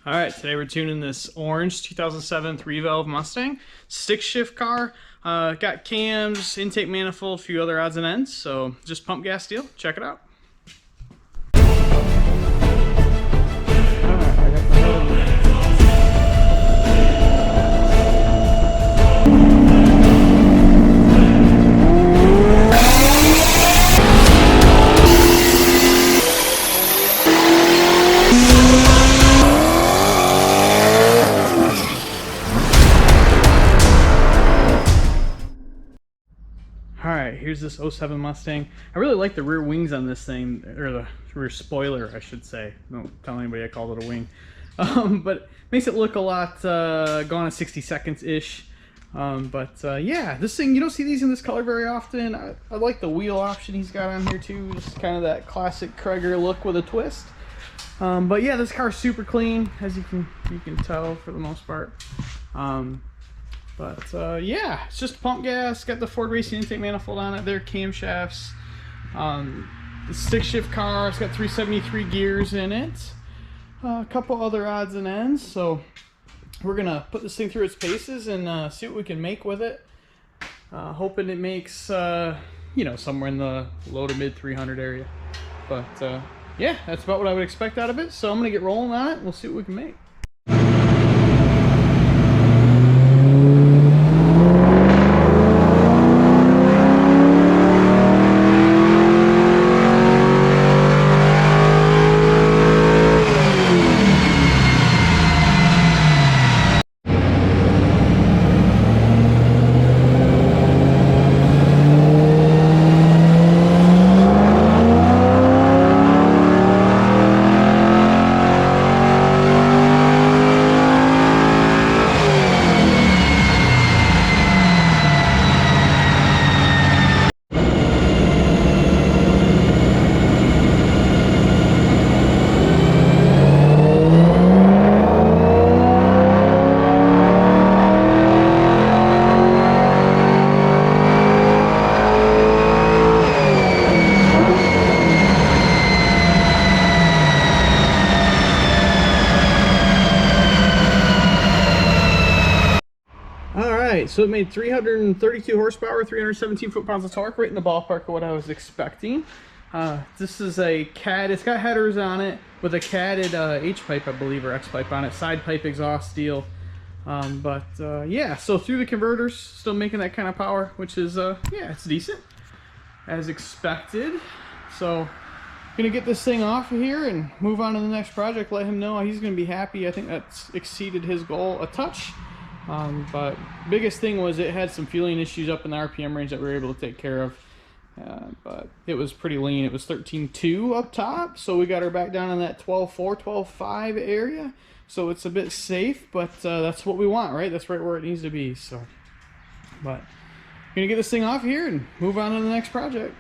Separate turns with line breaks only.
All right, today we're tuning this orange 2007 3-valve Mustang. Stick shift car. Got cams, intake manifold, a few other odds and ends. So just pump gas deal. Check it out. Alright, here's this 07 Mustang. I really like the rear wings on this thing, or the rear spoiler, I should say. Don't tell anybody I called it a wing. But makes it look a lot, gone at 60 seconds-ish. Yeah, this thing, you don't see these in this color very often. I like the wheel option he's got on here too. Just kind of that classic Krieger look with a twist. But yeah, this car's super clean, as you can tell for the most part. Yeah, it's just pump gas. Got the Ford Racing intake manifold on it. There, camshafts. The stick shift car. It's got 373 gears in it. A couple other odds and ends. So we're gonna put this thing through its paces and see what we can make with it. Hoping it makes you know, somewhere in the low to mid 300 area. But yeah, that's about what I would expect out of it. So I'm gonna get rolling on it. We'll see what we can make. So it made 332 horsepower, 317 foot-pounds of torque, right in the ballpark of what I was expecting. This is a CAD, it's got headers on it with a CADed H-pipe, I believe, or X-pipe on it, side pipe exhaust deal. Yeah, so through the converters, still making that kind of power, which is, yeah, it's decent, as expected. So, gonna get this thing off of here and move on to the next project, let him know he's gonna be happy. I think that's exceeded his goal a touch. But biggest thing was it had some fueling issues up in the RPM range that we were able to take care of. But it was pretty lean. It was 13.2 up top, so we got her back down in that 12.4, 12.5 area. So it's a bit safe, but that's what we want, right? That's right where it needs to be. So, but I'm gonna get this thing off here and move on to the next project.